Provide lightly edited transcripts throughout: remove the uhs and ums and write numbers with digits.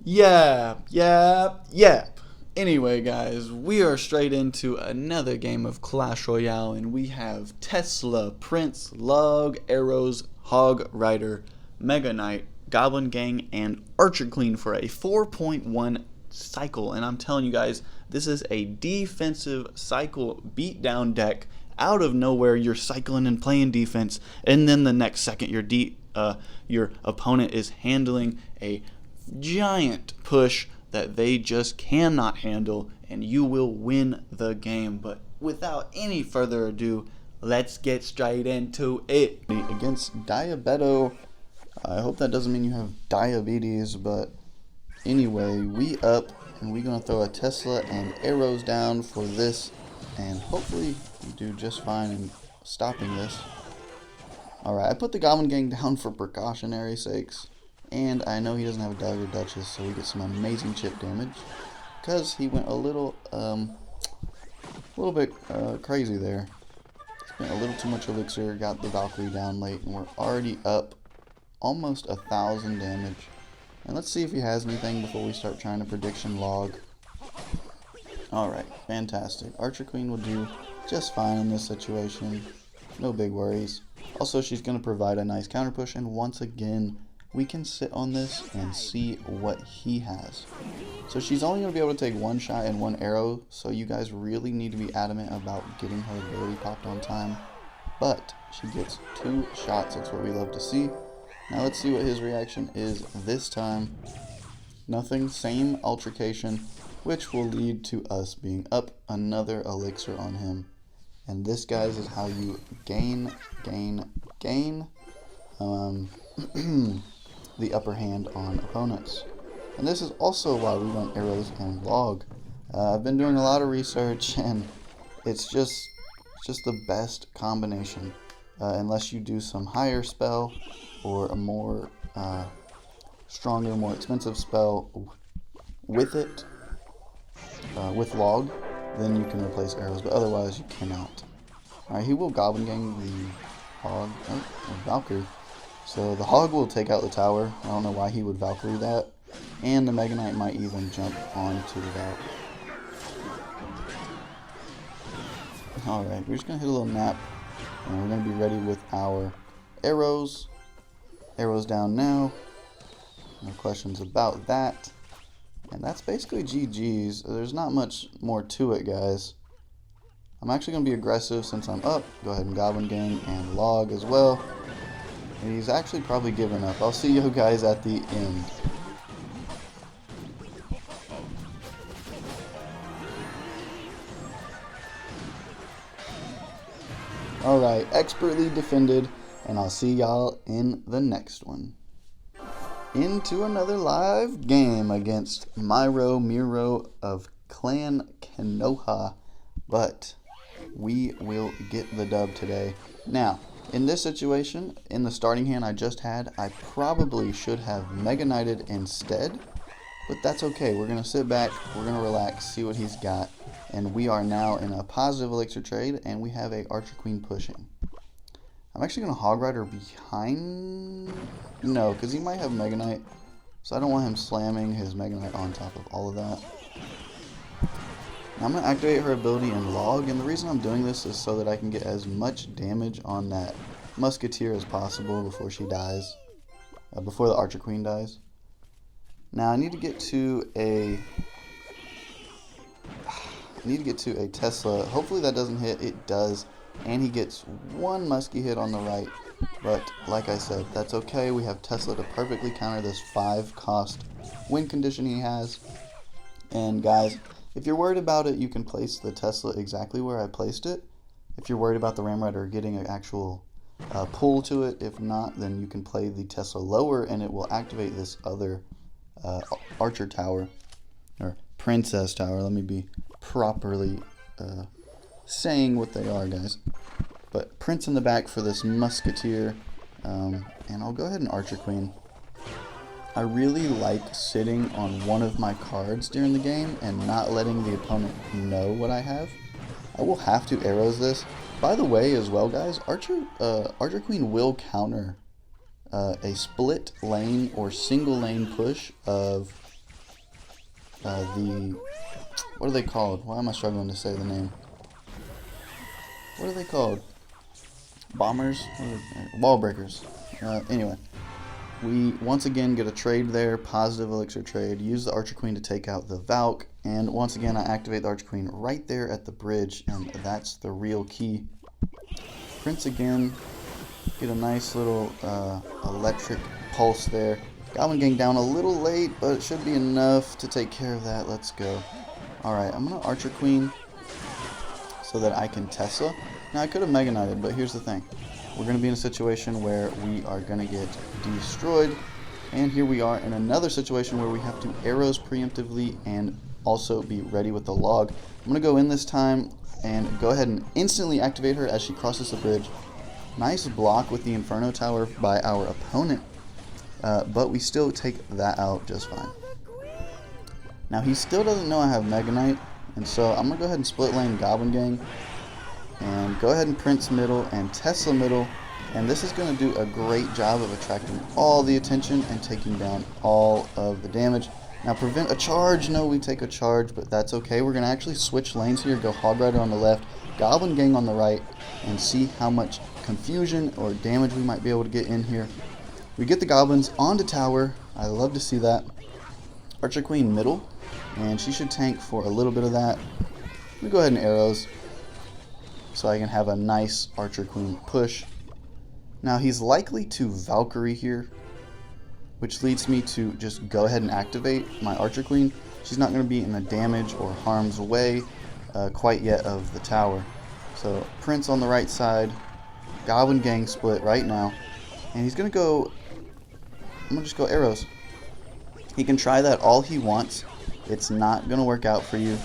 Yeah. Anyway, guys, we are straight into another game of Clash Royale, and we have Tesla, Prince, Log, Arrows, Hog Rider, Mega Knight, Goblin Gang, and Archer Queen for a 4.1 cycle. And I'm telling you guys, this is a defensive cycle beatdown deck. Out of nowhere, you're cycling and playing defense, and then the next second, your opponent is handling a giant push that they just cannot handle, and you will win the game. But without any further ado, let's get straight into it. Against Diabeto, I hope that doesn't mean you have diabetes, but anyway, we up, and we're going to throw a Tesla and arrows down for this, and hopefully we do just fine in stopping this. Alright, I put the Goblin Gang down for precautionary sakes. And I know he doesn't have a Dagger Duchess, so we get some amazing chip damage. Because he went a little bit crazy there. Spent a little too much elixir, got the Valkyrie down late, and we're already up almost 1,000 damage. And let's see if he has anything before we start trying to prediction log. Alright, fantastic. Archer Queen will do just fine in this situation. No big worries. Also, she's going to provide a nice counter push, and once again, we can sit on this and see what he has. So she's only going to be able to take one shot and one arrow, so you guys really need to be adamant about getting her ability popped on time. But she gets 2 shots, that's what we love to see. Now let's see what his reaction is this time. Nothing, same altercation, which will lead to us being up another elixir on him. And this, guys, is how you gain the upper hand on opponents. And this is also why we run arrows and log. I've been doing a lot of research, and it's just the best combination. Unless you do some higher spell or a more stronger, more expensive spell with it, with log, then you can replace arrows, but otherwise you cannot. Alright, he will Goblin Gang the Hog, Valkyrie. So the Hog will take out the tower. I don't know why he would Valkyrie that. And the Mega Knight might even jump onto the Valk. Alright, we're just going to hit a little nap. And we're going to be ready with our arrows. Arrows down now. No questions about that. And that's basically GG's. There's not much more to it, guys. I'm actually going to be aggressive since I'm up. Go ahead and Goblin Gang and log as well. And he's actually probably given up. I'll see you guys at the end. Alright, expertly defended, and I'll see y'all in the next one. Into another live game against Miro of Clan Kanoha, but we will get the dub today. Now, in this situation, in the starting hand I just had, I probably should have Mega Knighted instead, but that's okay. We're going to sit back, we're going to relax, see what he's got, and we are now in a positive elixir trade, and we have a Archer Queen pushing. I'm actually going to Hog Rider behind... No, because he might have Mega Knight, so I don't want him slamming his Mega Knight on top of all of that. Now I'm going to activate her ability in log, and the reason I'm doing this is so that I can get as much damage on that Musketeer as possible before she dies. Before the Archer Queen dies. Now I need to get to a... Tesla. Hopefully that doesn't hit. It does. And he gets one musky hit on the right. But like I said, that's okay. We have Tesla to perfectly counter this 5-cost win condition he has. And guys, if you're worried about it, you can place the Tesla exactly where I placed it. If you're worried about the Ram Rider getting an actual pull to it, if not, then you can play the Tesla lower and it will activate this other Archer Tower, or Princess Tower. Let me be properly saying what they are, guys. But Prince in the back for this Musketeer, and I'll go ahead and Archer Queen. I really like sitting on one of my cards during the game and not letting the opponent know what I have. I will have to arrows this. By the way, as well, guys, Archer Queen will counter a split lane or single lane push of what are they called? Why am I struggling to say the name? What are they called? Bombers? Wall breakers. Anyway, we once again get a trade there, positive elixir trade. Use the Archer Queen to take out the Valk, and once again I activate the Archer Queen right there at the bridge, and that's the real key. Prince again, get a nice little electric pulse there. Goblin Gang down a little late, but it should be enough to take care of that. Let's go. Alright, I'm going to Archer Queen so that I can Tesla. Now, I could have Mega Knighted, but here's the thing. We're going to be in a situation where we are going to get destroyed. And here we are in another situation where we have to arrows preemptively and also be ready with the log. I'm going to go in this time and go ahead and instantly activate her as she crosses the bridge. Nice block with the Inferno Tower by our opponent. But we still take that out just fine. Now, he still doesn't know I have Mega Knight. And so I'm going to go ahead and split lane Goblin Gang. And go ahead and Prince middle and Tesla middle. And this is going to do a great job of attracting all the attention and taking down all of the damage. Now, prevent a charge. No, we take a charge, but that's okay. We're going to actually switch lanes here. Go Hog Rider on the left, Goblin Gang on the right, and see how much confusion or damage we might be able to get in here. We get the Goblins onto tower. I love to see that. Archer Queen middle, and she should tank for a little bit of that. Let me go ahead and arrows so I can have a nice Archer Queen push. Now, he's likely to Valkyrie here, which leads me to just go ahead and activate my Archer Queen. She's not going to be in the damage or harm's way quite yet of the tower. So Prince on the right side, Goblin Gang split right now, and he's going to go, I'm going to just go arrows. He can try that all he wants. It's not going to work out for you.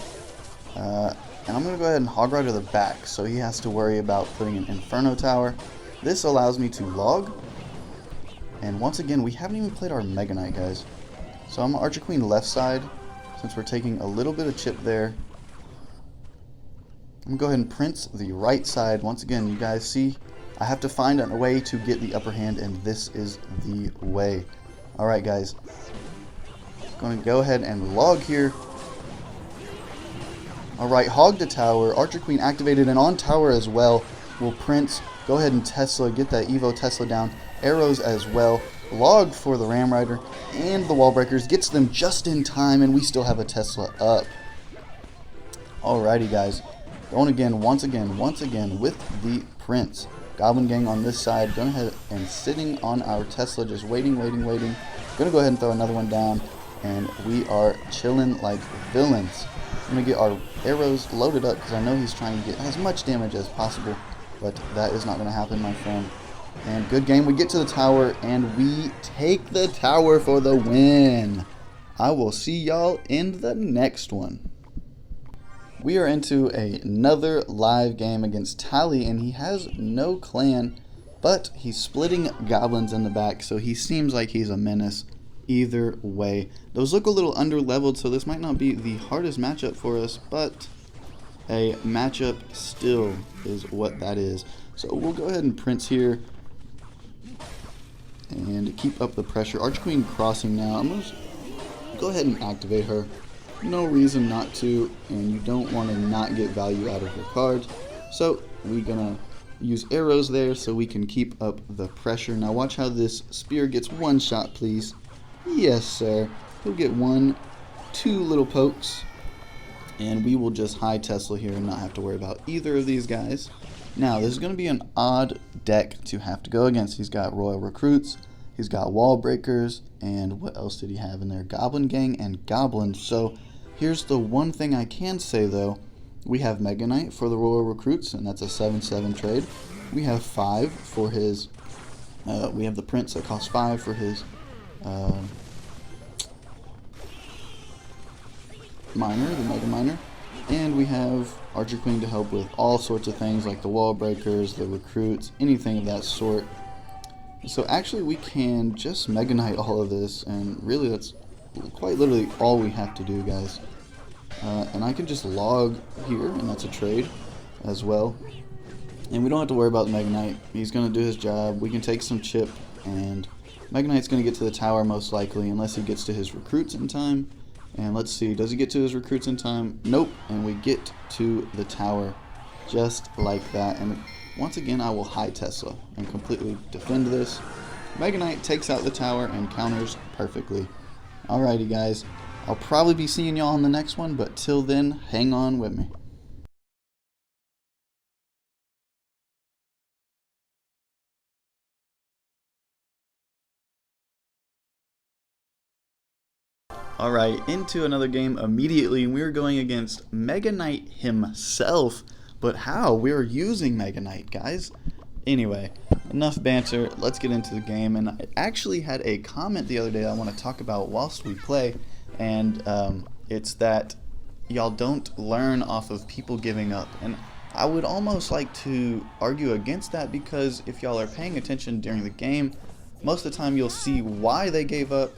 And I'm going to go ahead and Hog Rider the back, so he has to worry about putting an Inferno Tower. This allows me to log. And once again, we haven't even played our Mega Knight, guys. So I'm Archer Queen left side, since we're taking a little bit of chip there. I'm going to go ahead and Prince the right side. Once again, you guys see, I have to find a way to get the upper hand, and this is the way. Alright, guys. Going to go ahead and log here. Alright, Hog to tower. Archer Queen activated, and on tower as well. Will Prince go ahead and Tesla, get that Evo Tesla down. Arrows as well. Log for the Ram Rider and the Wall Breakers. Gets them just in time, and we still have a Tesla up. Alrighty, guys. Going again, once again with the Prince. Goblin Gang on this side. Going ahead and sitting on our Tesla, just waiting. Gonna go ahead and throw another one down, and we are chilling like villains. I'm gonna get our arrows loaded up because I know he's trying to get as much damage as possible, but that is not gonna happen, my friend. And good game. We get to the tower, and we take the tower for the win. I will see y'all in the next one. We are into another live game against Tally, and he has no clan, but he's splitting goblins in the back, so he seems like he's a menace either way. Those look a little under-leveled, so this might not be the hardest matchup for us, but a matchup still is what that is. So we'll go ahead and Prince here and keep up the pressure. Archer Queen crossing now. I'm going to go ahead and activate her. No reason not to, and you don't want to not get value out of your cards. So we're going to use arrows there so we can keep up the pressure. Now watch how this spear gets one shot, please. Yes, sir. He'll get 1, 2 little pokes, and we will just high Tesla here and not have to worry about either of these guys. Now, this is going to be an odd deck to have to go against. He's got Royal Recruits, he's got Wall Breakers, and what else did he have in there? Goblin Gang and Goblins. So here's the one thing I can say, though. We have Mega Knight for the Royal Recruits, and that's a 7/7 trade. We have 5 for his, we have the Prince that costs 5 for his Miner, the Mega Miner. And we have Archer Queen to help with all sorts of things like the Wall Breakers, the Recruits, anything of that sort. So actually we can just Mega Knight all of this, and really that's quite literally all we have to do, guys. And I can just log here, and that's a trade as well. And we don't have to worry about the Mega Knight. He's going to do his job. We can take some chip, and Mega Knight's going to get to the tower most likely, unless he gets to his Recruits in time. And let's see, does he get to his recruits in time? Nope. And we get to the tower just like that. And once again, I will hide Tesla and completely defend this. Mega Knight takes out the tower and counters perfectly. Alrighty guys, I'll probably be seeing y'all in the next one, but till then, hang on with me. Alright, into another game immediately. We're going against Mega Knight himself. But how? We're using Mega Knight, guys. Anyway, enough banter. Let's get into the game. And I actually had a comment the other day I want to talk about whilst we play. And it's that y'all don't learn off of people giving up. And I would almost like to argue against that, because if y'all are paying attention during the game, most of the time you'll see why they gave up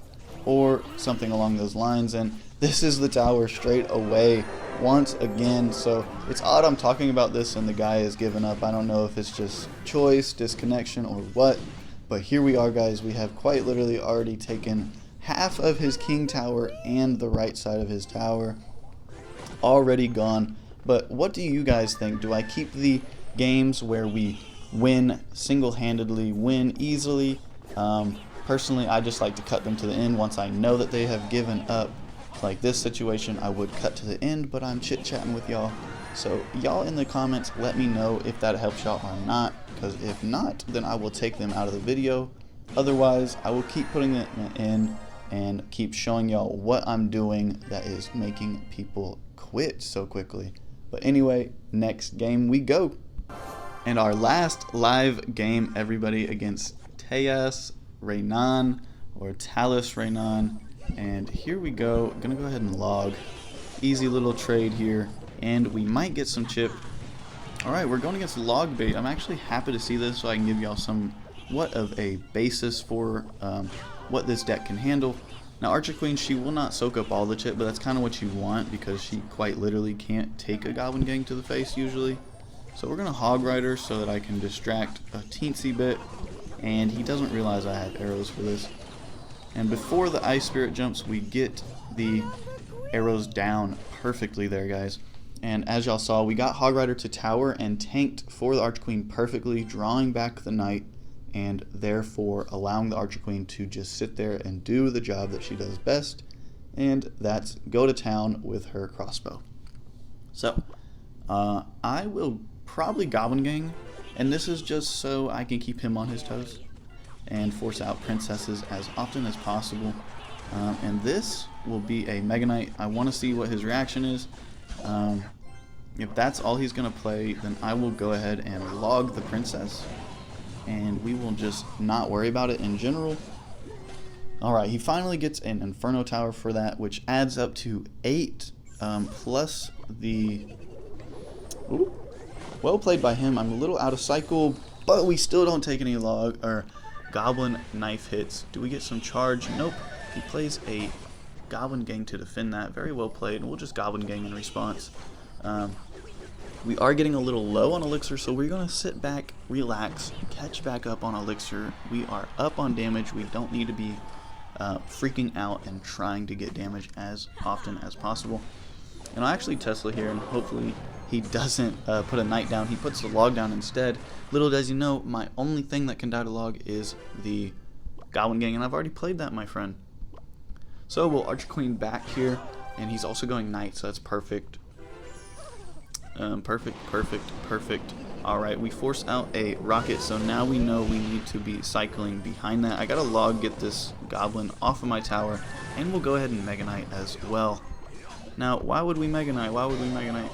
or something along those lines. And this is the tower straight away once again. So it's odd I'm talking about this and the guy has given up. I don't know if it's just choice, disconnection, or what, but here we are, guys. We have quite literally already taken half of his king tower and the right side of his tower already gone. But what do you guys think? Do I keep the games where we win single-handedly, win easily? Personally, I just like to cut them to the end once I know that they have given up. Like this situation, I would cut to the end, but I'm chit-chatting with y'all. So y'all in the comments, let me know if that helps y'all or not, because if not, then I will take them out of the video. Otherwise, I will keep putting them in and keep showing y'all what I'm doing that is making people quit so quickly. But anyway, next game we go. And our last live game, everybody, against Talus Reynan, or Talus Reynan. And here we go. Gonna go ahead and log. Easy little trade here, and we might get some chip. Alright, we're going against log bait. I'm actually happy to see this so I can give y'all somewhat of a basis for what this deck can handle. Now Archer Queen, she will not soak up all the chip, but that's kind of what you want, because she quite literally can't take a Goblin Gang to the face usually. So we're gonna Hog Rider so that I can distract a teensy bit, and he doesn't realize I have arrows for this. And before the Ice Spirit jumps, we get the arrows down perfectly there, guys. And as y'all saw, we got Hog Rider to tower and tanked for the Archer Queen perfectly, drawing back the Knight, and therefore allowing the Archer Queen to just sit there and do the job that she does best, and that's go to town with her crossbow. So, I will probably Goblin Gang, and this is just so I can keep him on his toes and force out princesses as often as possible. And this will be a Mega Knight. I want to see what his reaction is. If that's all he's going to play, then I will go ahead and log the princess, and we will just not worry about it in general. Alright, he finally gets an Inferno Tower for that, which adds up to 8, plus the... Ooh, well played by him. I'm a little out of cycle, but we still don't take any log or Goblin knife hits. Do we get some charge? Nope. He plays a Goblin Gang to defend that. Very well played, and we'll just Goblin Gang in response. We are getting a little low on elixir, so we're going to sit back, relax, catch back up on elixir. We are up on damage. We don't need to be freaking out and trying to get damage as often as possible. And I'll actually Tesla here, and hopefully he doesn't put a Knight down. He puts the log down instead. Little does he know, my only thing that can die to log is the Goblin Gang, and I've already played that, my friend. So we'll Archer Queen back here, and he's also going Knight, so that's perfect. Perfect. Alright, we force out a rocket, so now we know we need to be cycling behind that. I gotta log, get this Goblin off of my tower, and we'll go ahead and Mega Knight as well. Now, why would we Mega Knight?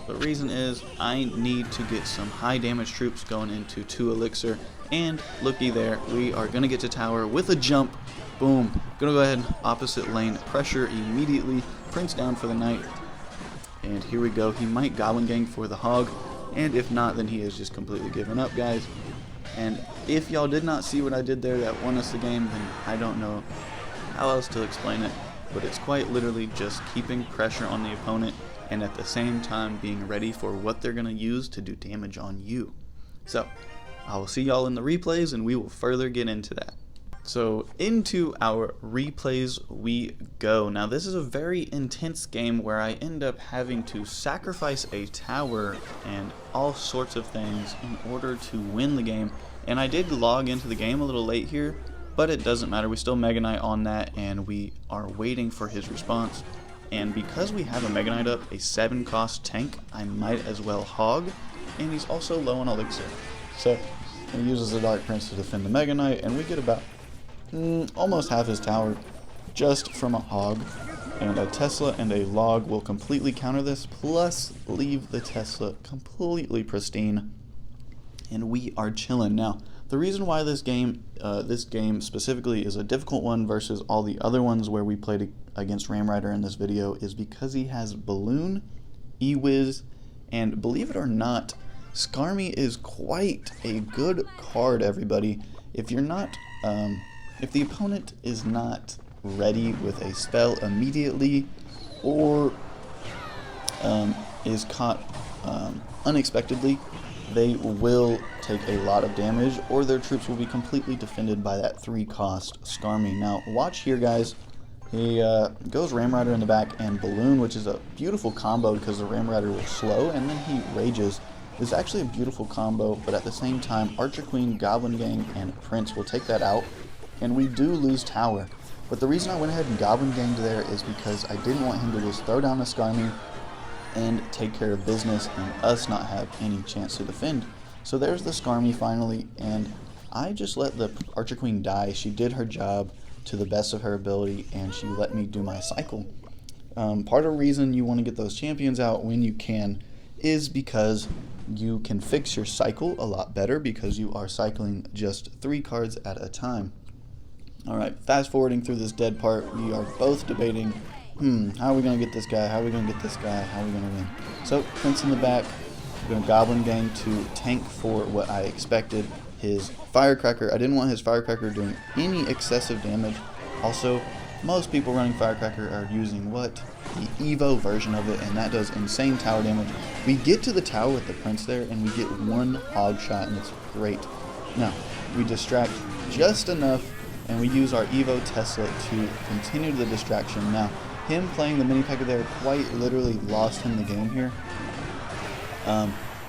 The reason is I need to get some high damage troops going into 2 elixir, and looky there, we are gonna get to tower with a jump. Boom. Gonna go ahead and opposite lane pressure immediately. Prince down for the Knight. And here we go. He might Goblin Gang for the Hog, and if not, then he has just completely given up, guys. And if y'all did not see what I did there that won us the game, then I don't know how else to explain it. But it's quite literally just keeping pressure on the opponent, and at the same time being ready for what they're going to use to do damage on you. So, I will see y'all in the replays, and we will further get into that. So into our replays we go. Now this is a very intense game where I end up having to sacrifice a tower and all sorts of things in order to win the game. And I did log into the game a little late here, but it doesn't matter. We still Mega Knight on that and we are waiting for his response. And because we have a Mega Knight up, a 7-cost tank, I might as well hog. And he's also low on elixir. So he uses the Dark Prince to defend the Mega Knight, and we get about almost half his tower just from a hog, and a Tesla and a log will completely counter this, plus leave the Tesla completely pristine, and we are chilling. Now the reason why this game specifically is a difficult one versus all the other ones where we played against Ram Rider in this video is because he has Balloon, E-Wiz, and believe it or not, Skarmy is quite a good card, everybody. If you're not if the opponent is not ready with a spell immediately, or is caught unexpectedly, they will take a lot of damage, or their troops will be completely defended by that 3-cost Skarmy. Now watch here, guys. He goes Ram Rider in the back and Balloon, which is a beautiful combo because the Ram Rider will slow, and then he rages. It's actually a beautiful combo, but at the same time, Archer Queen, Goblin Gang, and Prince will take that out, and we do lose tower. But the reason I went ahead and Goblin Ganged there is because I didn't want him to just throw down a Skarmy and take care of business and us not have any chance to defend. So there's the Skarmy finally, and I just let the Archer Queen die. She did her job to the best of her ability, and she let me do my cycle. Part of the reason you want to get those champions out when you can is because you can fix your cycle a lot better because you are cycling just 3 cards at a time. Alright, fast forwarding through this dead part, we are both debating, how are we going to get this guy, how are we going to get this guy, how are we going to win? So, Prince in the back, we're going to Goblin Gang to tank for what I expected, his Firecracker. I didn't want his Firecracker doing any excessive damage. Also, most people running Firecracker are using the Evo version of it, and that does insane tower damage. We get to the tower with the Prince there, and we get 1 hog shot, and it's great. Now, we distract just enough, and we use our Evo Tesla to continue the distraction. Now, him playing the mini P.E.K.K.A. there quite literally lost him the game here.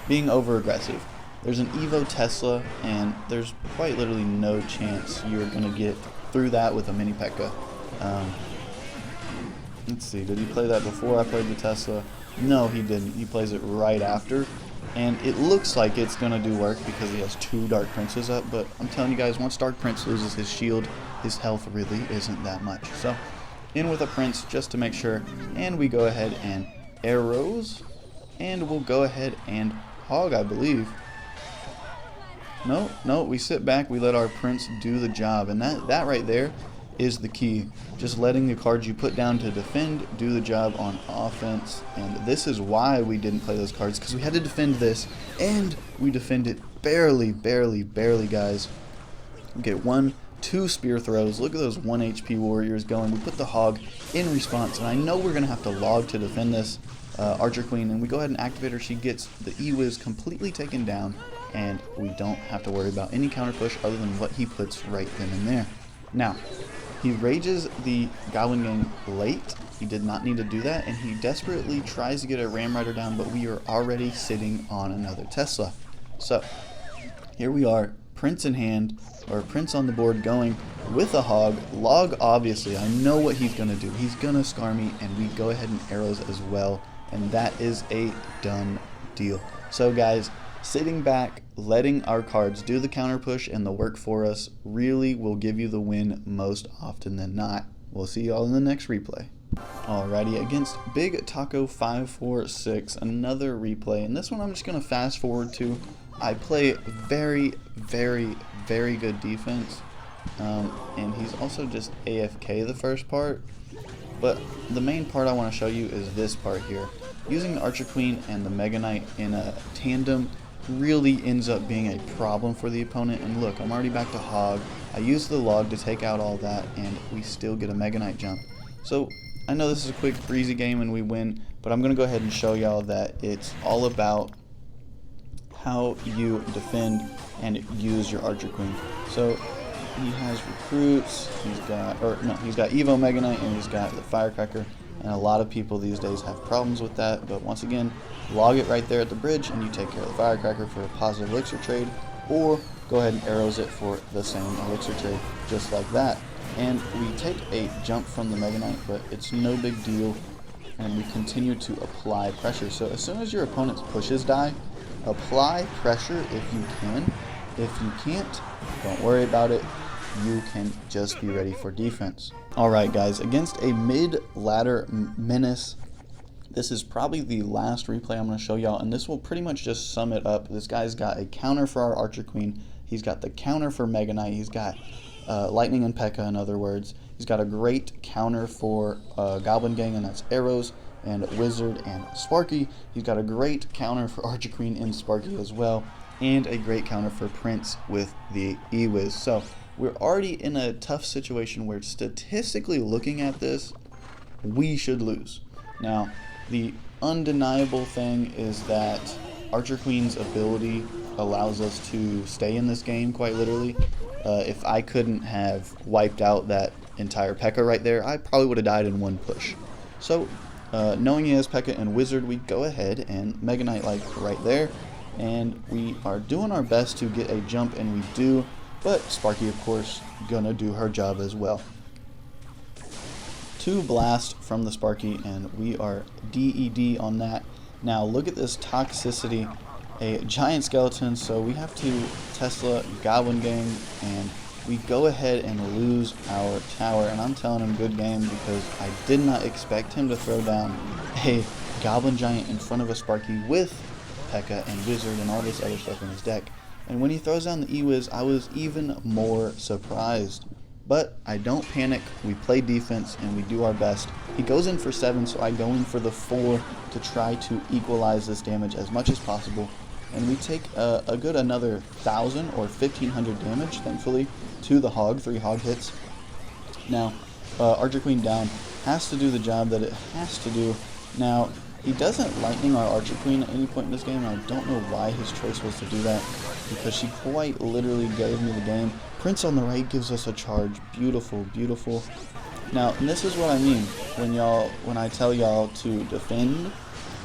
Being over aggressive. There's an Evo Tesla, and there's quite literally no chance you're going to get through that with a mini P.E.K.K.A. Let's see, did he play that before I played the Tesla? No, he didn't. He plays it right after. And it looks like it's going to do work because he has 2 Dark Princes up, but I'm telling you guys, once Dark Prince loses his shield, his health really isn't that much. So, in with a Prince just to make sure, and we go ahead and arrows, and we'll go ahead and hog, I believe. No, we sit back, we let our Prince do the job, and that right there is the key. Just letting the cards you put down to defend do the job on offense, and this is why we didn't play those cards, because we had to defend this, and we defended barely, guys. We get 2 spear throws. Look at those 1 HP warriors going. We put the hog in response, and I know we're going to have to log to defend this Archer Queen, and we go ahead and activate her. She gets the E-Wiz completely taken down, and we don't have to worry about any counter push other than what he puts right then and there. Now, he rages the Goblin Gang late. He did not need to do that, and he desperately tries to get a Ram Rider down, but we are already sitting on another Tesla. So, here we are, Prince in hand, or Prince on the board going with a hog. Log, obviously, I know what he's going to do. He's going to Skarmy, and we go ahead and arrows as well, and that is a done deal. So, guys, sitting back, letting our cards do the counter push and the work for us really will give you the win most often than not. We'll see y'all in the next replay. Alrighty, against Big Taco 546, another replay, and this one I'm just going to fast forward to. I play very good defense, and he's also just AFK the first part, but the main part I want to show you is this part here. Using the Archer Queen and the Mega Knight in a tandem really ends up being a problem for the opponent, and look, I'm already back to hog. I used the log to take out all that, and we still get a Mega Knight jump. So I know this is a quick breezy game and we win, but I'm going to go ahead and show y'all that it's all about how you defend and use your Archer Queen. So he has recruits, he's got Evo Mega Knight, and he's got the Firecracker. And a lot of people these days have problems with that, but once again, log it right there at the bridge and you take care of the Firecracker for a positive elixir trade, or go ahead and arrows it for the same elixir trade, just like that. And we take a jump from the Mega Knight, but it's no big deal, and we continue to apply pressure. So as soon as your opponent's pushes die, apply pressure if you can. If you can't, don't worry about it. You can just be ready for defense. Alright guys, against a mid-ladder menace, this is probably the last replay I'm going to show y'all, and this will pretty much just sum it up. This guy's got a counter for our Archer Queen, he's got the counter for Mega Knight, he's got Lightning and P.E.K.K.A. in other words, he's got a great counter for Goblin Gang, and that's arrows, and Wizard and Sparky. He's got a great counter for Archer Queen and Sparky as well, and a great counter for Prince with the E-Wiz. So we're already in a tough situation where, statistically looking at this, we should lose. Now, the undeniable thing is that Archer Queen's ability allows us to stay in this game, quite literally. If I couldn't have wiped out that entire P.E.K.K.A. right there, I probably would have died in one push. So, knowing he has P.E.K.K.A. and Wizard, we go ahead and Mega Knight like right there, and we are doing our best to get a jump, and we do. But Sparky, of course, gonna do her job as well. 2 blast from the Sparky, and we are DED on that. Now look at this toxicity, a giant skeleton, so we have to Tesla Goblin Gang, and we go ahead and lose our tower. And I'm telling him good game, because I did not expect him to throw down a Goblin Giant in front of a Sparky with P.E.K.K.A. and Wizard and all this other stuff in his deck. And when he throws down the E-Wiz, I was even more surprised. But I don't panic, we play defense, and we do our best. He goes in for 7, so I go in for the 4 to try to equalize this damage as much as possible. And we take a good another 1,000 or 1,500 damage, thankfully, to the Hog, 3 Hog hits. Now, Archer Queen down has to do the job that it has to do. Now, he doesn't Lightning our Archer Queen at any point in this game, and I don't know why his choice was to do that, because she quite literally gave me the game. Prince on the right gives us a charge. Beautiful, beautiful. Now, and this is what I mean when I tell y'all to defend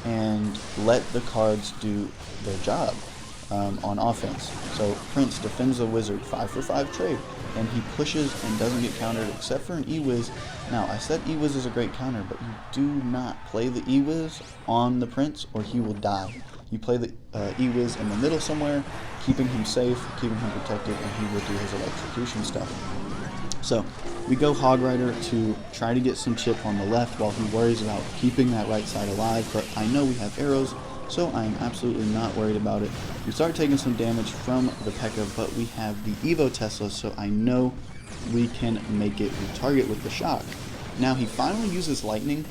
and let the cards do their job on offense. So Prince defends the Wizard, 5 for 5 trade, and he pushes and doesn't get countered except for an E-Wiz. Now, I said E-Wiz is a great counter, but you do not play the E-Wiz on the Prince or he will die. You play the E-Wiz in the middle somewhere, keeping him safe, keeping him protected, and he will do his electrocution stuff. So, we go Hog Rider to try to get some chip on the left while he worries about keeping that right side alive, but I know we have arrows, so I am absolutely not worried about it. We start taking some damage from the P.E.K.K.A., but we have the Evo Tesla, so I know we can make it a target with the shock. Now, he finally uses Lightning,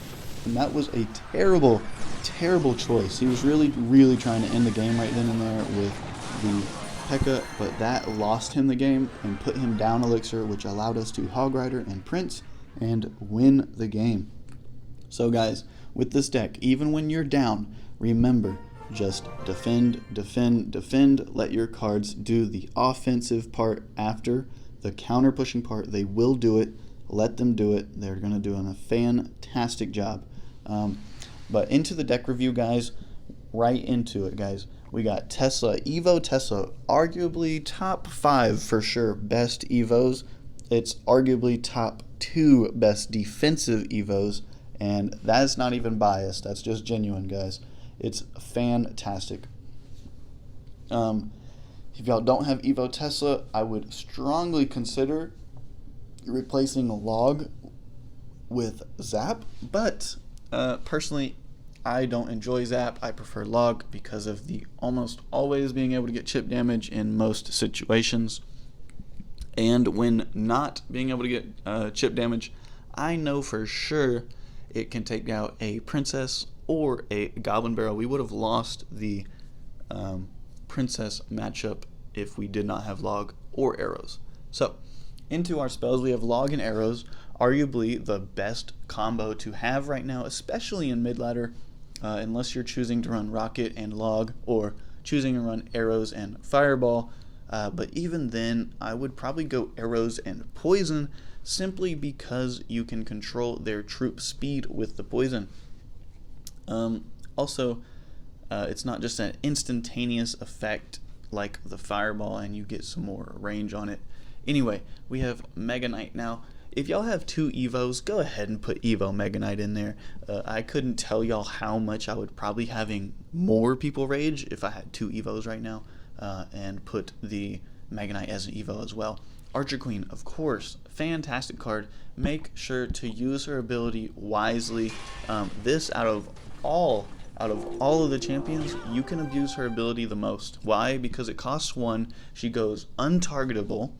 and that was a terrible, terrible choice. He was really, really trying to end the game right then and there with the P.E.K.K.A., but that lost him the game and put him down elixir, which allowed us to Hog Rider and Prince and win the game. So guys, with this deck, even when you're down, remember, just defend, defend, defend. Let your cards do the offensive part after the counter pushing part. They will do it. Let them do it. They're going to do a fantastic job. But into the deck review, guys. Right into it, guys. We got Tesla, Evo Tesla, arguably top 5 for sure best Evos. It's arguably top 2 best defensive Evos, and that's not even biased. That's just genuine, guys. It's fantastic. If y'all don't have Evo Tesla, I would strongly consider replacing Log with Zap, but personally, I don't enjoy Zap. I prefer Log because of the almost always being able to get chip damage in most situations. And when not being able to get chip damage, I know for sure it can take out a Princess or a Goblin Barrel. We would have lost the Princess matchup if we did not have Log or Arrows. So, into our spells, we have Log and Arrows, arguably the best combo to have right now, especially in mid-ladder. Unless you're choosing to run Rocket and Log, or choosing to run Arrows and Fireball, but even then I would probably go arrows and poison, simply because you can control their troop speed with the poison. Also, it's not just an instantaneous effect like the fireball and you get some more range on it. Anyway, we have Mega Knight now. If y'all have 2 Evos, go ahead and put Evo Mega Knight in there. I couldn't tell y'all how much I would probably having more people rage if I had 2 Evos right now, and put the Mega Knight as an Evo as well. Archer Queen, of course, fantastic card. Make sure to use her ability wisely. This out of all of the champions, you can abuse her ability the most. Why? Because it costs 1. She goes untargetable.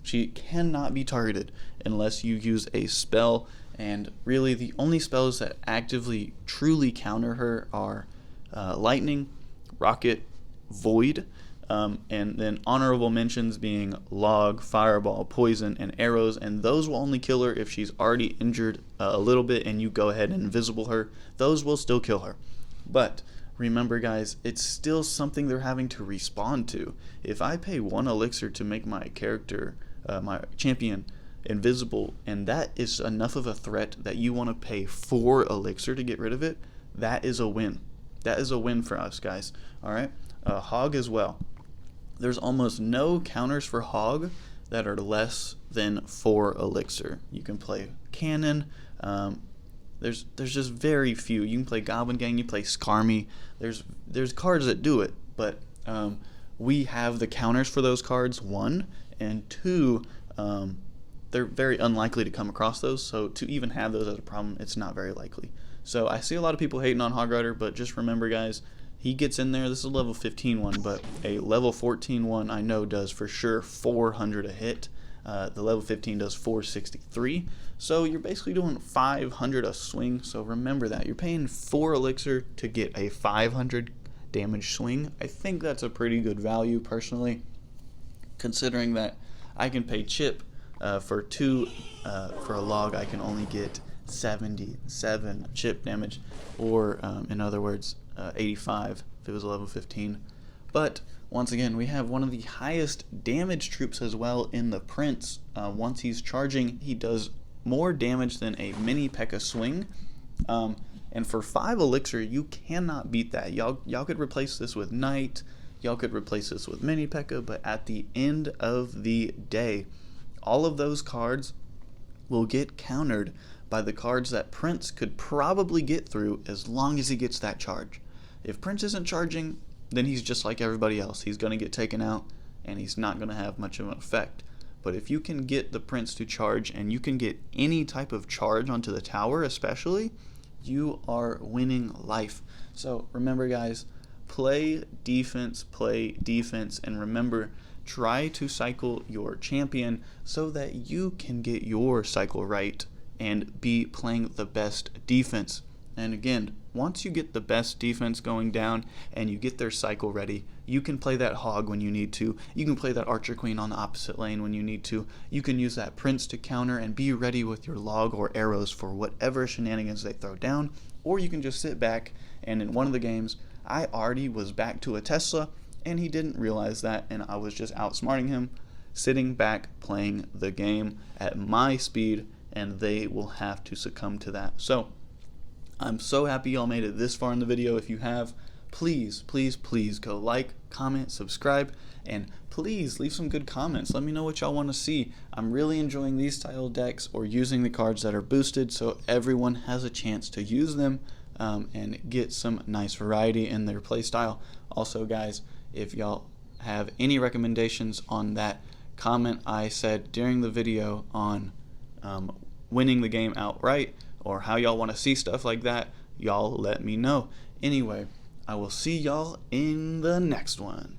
She cannot be targeted unless you use a spell, and really the only spells that actively truly counter her are Lightning, Rocket, Void, and then honorable mentions being Log, Fireball, Poison, and Arrows, and those will only kill her if she's already injured a little bit and you go ahead and invisible her. Those will still kill her. But remember guys, it's still something they're having to respond to. If I pay 1 elixir to make my character, my champion, invisible, and that is enough of a threat that you want to pay 4 elixir to get rid of it, that is a win. That is a win for us guys. Alright, Hog as well. There's almost no counters for Hog that are less than 4 elixir. You can play Cannon, there's just very few. You can play Goblin Gang, you play Skarmy. There's cards that do it, but we have the counters for those cards, 1, and 2, they're very unlikely to come across those, so to even have those as a problem, it's not very likely. So I see a lot of people hating on Hog Rider, but just remember guys, he gets in there. This is a level 15 one, but a level 14 one I know does for sure 400 a hit. The level 15 does 463, so you're basically doing 500 a swing. So remember that you're paying 4 elixir to get a 500 damage swing. I think that's a pretty good value personally, considering that I can pay Chip for 2 for a log. I can only get 77 chip damage, or in other words 85 if it was a level 15. But once again, we have one of the highest damage troops as well in the Prince. Once he's charging, he does more damage than a mini P.E.K.K.A. swing. And for 5 elixir, you cannot beat that. Y'all could replace this with Knight. Y'all could replace this with mini P.E.K.K.A. But at the end of the day, all of those cards will get countered by the cards that Prince could probably get through as long as he gets that charge. If Prince isn't charging, then he's just like everybody else. He's going to get taken out, and he's not going to have much of an effect. But if you can get the Prince to charge, and you can get any type of charge onto the tower especially, you are winning life. So remember guys, play defense, and remember, try to cycle your champion so that you can get your cycle right and be playing the best defense. And again, once you get the best defense going down and you get their cycle ready, you can play that Hog when you need to. You can play that Archer Queen on the opposite lane when you need to. You can use that Prince to counter and be ready with your log or arrows for whatever shenanigans they throw down. Or you can just sit back, and in one of the games, I already was back to a Tesla and he didn't realize that, and I was just outsmarting him, sitting back playing the game at my speed, and they will have to succumb to that. So I'm so happy y'all made it this far in the video. If you have, please go like, comment, subscribe, and please leave some good comments. Let me know what y'all want to see. I'm really enjoying these style decks, or using the cards that are boosted, so everyone has a chance to use them and get some nice variety in their play style. Also guys, if y'all have any recommendations on that comment I said during the video on winning the game outright, or how y'all want to see stuff like that, y'all let me know. Anyway, I will see y'all in the next one.